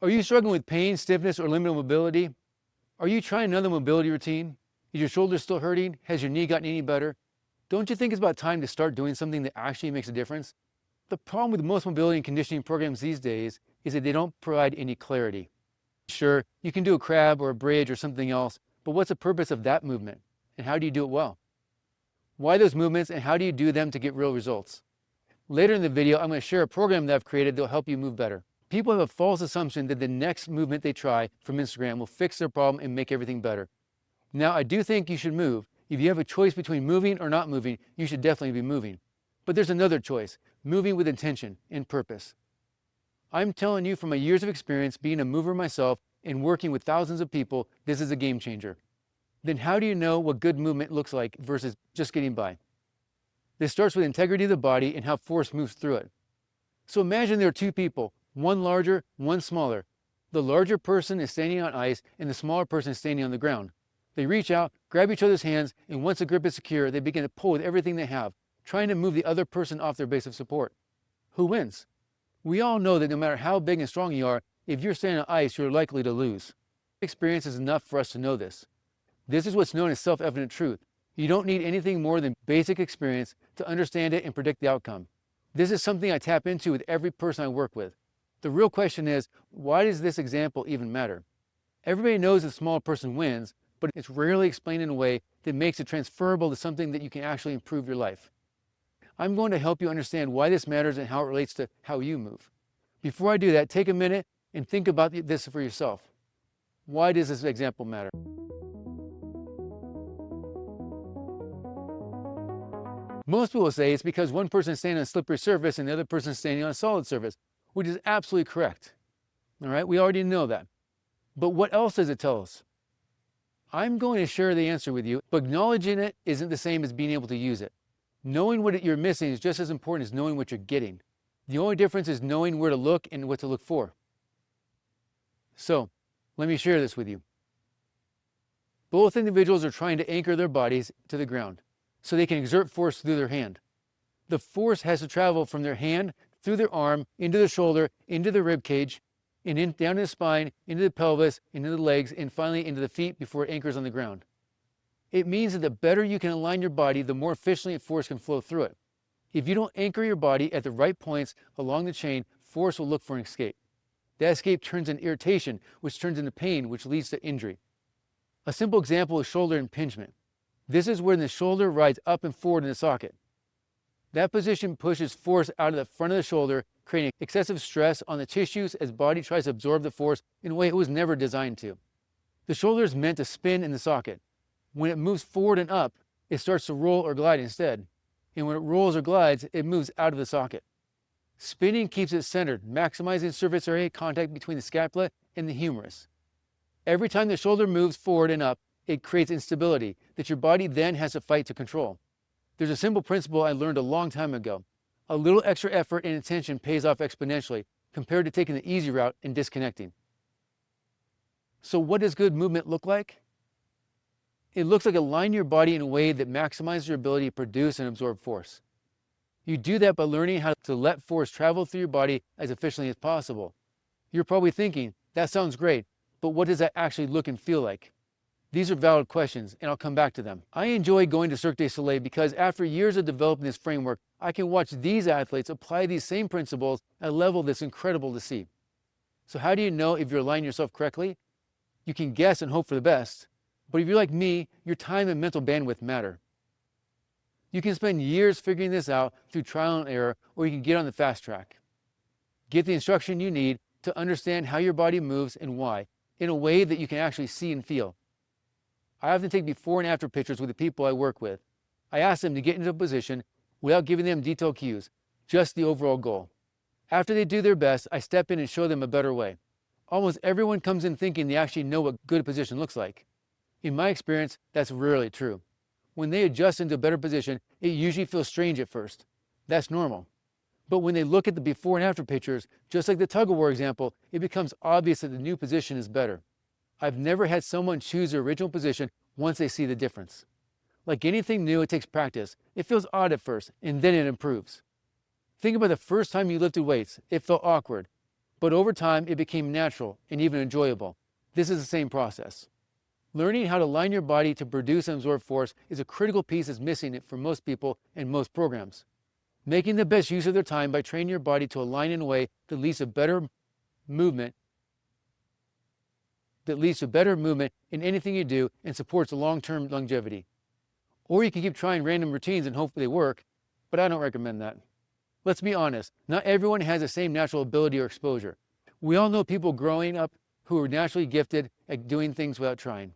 Are you struggling with pain, stiffness, or limited mobility? Are you trying another mobility routine? Is your shoulder still hurting? Has your knee gotten any better? Don't you think it's about time to start doing something that actually makes a difference? The problem with most mobility and conditioning programs these days is that they don't provide any clarity. Sure, you can do a crab or a bridge or something else, but what's the purpose of that movement? And how do you do it well? Why those movements and how do you do them to get real results? Later in the video, I'm going to share a program that I've created that will help you move better. People have a false assumption that the next movement they try from Instagram will fix their problem and make everything better. Now, I do think you should move. If you have a choice between moving or not moving, you should definitely be moving. But there's another choice, moving with intention and purpose. I'm telling you from my years of experience being a mover myself and working with thousands of people, this is a game changer. Then how do you know what good movement looks like versus just getting by? This starts with integrity of the body and how force moves through it. So imagine there are two people, one larger, one smaller. The larger person is standing on ice and the smaller person is standing on the ground. They reach out, grab each other's hands, and once the grip is secure, they begin to pull with everything they have, trying to move the other person off their base of support. Who wins? We all know that no matter how big and strong you are, if you're standing on ice, you're likely to lose. Experience is enough for us to know this. This is what's known as self-evident truth. You don't need anything more than basic experience to understand it and predict the outcome. This is something I tap into with every person I work with. The real question is, why does this example even matter? Everybody knows the smaller person wins, but it's rarely explained in a way that makes it transferable to something that you can actually improve your life. I'm going to help you understand why this matters and how it relates to how you move. Before I do that, take a minute and think about this for yourself. Why does this example matter? Most people say it's because one person is standing on a slippery surface and the other person is standing on a solid surface, which is absolutely correct. All right, we already know that. But what else does it tell us? I'm going to share the answer with you, but acknowledging it isn't the same as being able to use it. Knowing what you're missing is just as important as knowing what you're getting. The only difference is knowing where to look and what to look for. So, let me share this with you. Both individuals are trying to anchor their bodies to the ground so they can exert force through their hand. The force has to travel from their hand through their arm, into the shoulder, into the rib cage, and down to the spine, into the pelvis, into the legs, and finally into the feet before it anchors on the ground. It means that the better you can align your body, the more efficiently force can flow through it. If you don't anchor your body at the right points along the chain, force will look for an escape. That escape turns into irritation, which turns into pain, which leads to injury. A simple example is shoulder impingement. This is when the shoulder rides up and forward in the socket. That position pushes force out of the front of the shoulder, creating excessive stress on the tissues as body tries to absorb the force in a way it was never designed to. The shoulder is meant to spin in the socket. When it moves forward and up, it starts to roll or glide instead. And when it rolls or glides, it moves out of the socket. Spinning keeps it centered, maximizing surface area contact between the scapula and the humerus. Every time the shoulder moves forward and up, it creates instability that your body then has to fight to control. There's a simple principle I learned a long time ago. A little extra effort and attention pays off exponentially compared to taking the easy route and disconnecting. So what does good movement look like? It looks like aligning your body in a way that maximizes your ability to produce and absorb force. You do that by learning how to let force travel through your body as efficiently as possible. You're probably thinking, that sounds great, but what does that actually look and feel like? These are valid questions, and I'll come back to them. I enjoy going to Cirque du Soleil because after years of developing this framework, I can watch these athletes apply these same principles at a level that's incredible to see. So how do you know if you're aligning yourself correctly? You can guess and hope for the best, but if you're like me, your time and mental bandwidth matter. You can spend years figuring this out through trial and error, or you can get on the fast track. Get the instruction you need to understand how your body moves and why, in a way that you can actually see and feel. I often take before and after pictures with the people I work with. I ask them to get into a position without giving them detailed cues, just the overall goal. After they do their best, I step in and show them a better way. Almost everyone comes in thinking they actually know what good position looks like. In my experience, that's rarely true. When they adjust into a better position, it usually feels strange at first. That's normal. But when they look at the before and after pictures, just like the tug-of-war example, it becomes obvious that the new position is better. I've never had someone choose their original position once they see the difference. Like anything new, it takes practice. It feels odd at first, and then it improves. Think about the first time you lifted weights. It felt awkward. But over time, it became natural and even enjoyable. This is the same process. Learning how to line your body to produce and absorb force is a critical piece that's missing for most people and most programs. Making the best use of their time by training your body to align in a way that leads to better movement in anything you do and supports long-term longevity. Or you can keep trying random routines and hope they work, but I don't recommend that. Let's be honest, not everyone has the same natural ability or exposure. We all know people growing up who are naturally gifted at doing things without trying.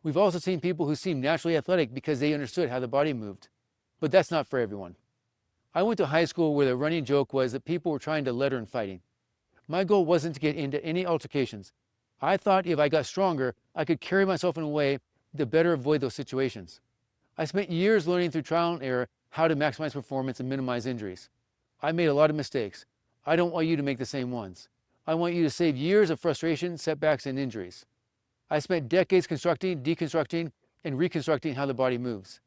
We've also seen people who seem naturally athletic because they understood how the body moved. But that's not for everyone. I went to high school where the running joke was that people were trying to letter in fighting. My goal wasn't to get into any altercations. I thought if I got stronger, I could carry myself in a way to better avoid those situations. I spent years learning through trial and error how to maximize performance and minimize injuries. I made a lot of mistakes. I don't want you to make the same ones. I want you to save years of frustration, setbacks, and injuries. I spent decades constructing, deconstructing, and reconstructing how the body moves.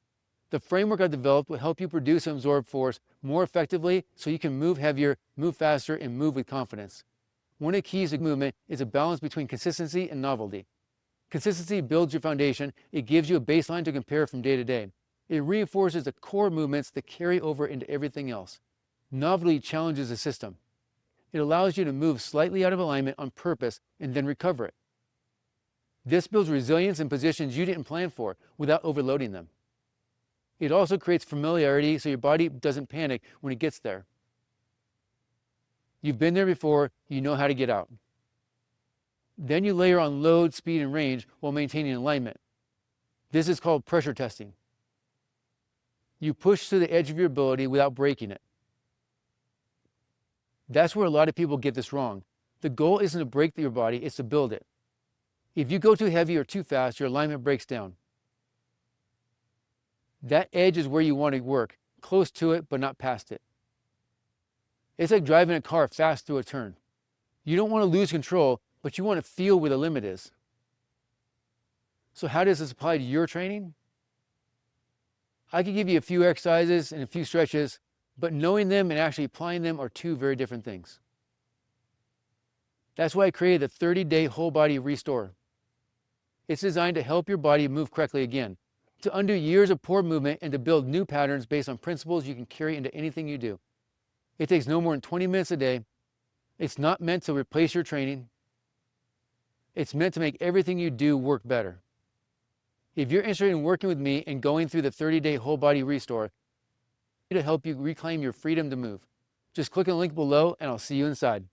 The framework I developed will help you produce and absorb force more effectively so you can move heavier, move faster, and move with confidence. One of the keys to movement is a balance between consistency and novelty. Consistency builds your foundation. It gives you a baseline to compare from day to day. It reinforces the core movements that carry over into everything else. Novelty challenges the system. It allows you to move slightly out of alignment on purpose and then recover it. This builds resilience in positions you didn't plan for without overloading them. It also creates familiarity so your body doesn't panic when it gets there. You've been there before, you know how to get out. Then you layer on load, speed, and range while maintaining alignment. This is called pressure testing. You push to the edge of your ability without breaking it. That's where a lot of people get this wrong. The goal isn't to break your body, it's to build it. If you go too heavy or too fast, your alignment breaks down. That edge is where you want to work, close to it, but not past it. It's like driving a car fast through a turn. You don't want to lose control, but you want to feel where the limit is. So how does this apply to your training? I could give you a few exercises and a few stretches, but knowing them and actually applying them are two very different things. That's why I created the 30-day whole body restore. It's designed to help your body move correctly again, to undo years of poor movement and to build new patterns based on principles you can carry into anything you do. It takes no more than 20 minutes a day. It's not meant to replace your training. It's meant to make everything you do work better. If you're interested in working with me and going through the 30-day whole body restore, to help you reclaim your freedom to move. Just click on the link below and I'll see you inside.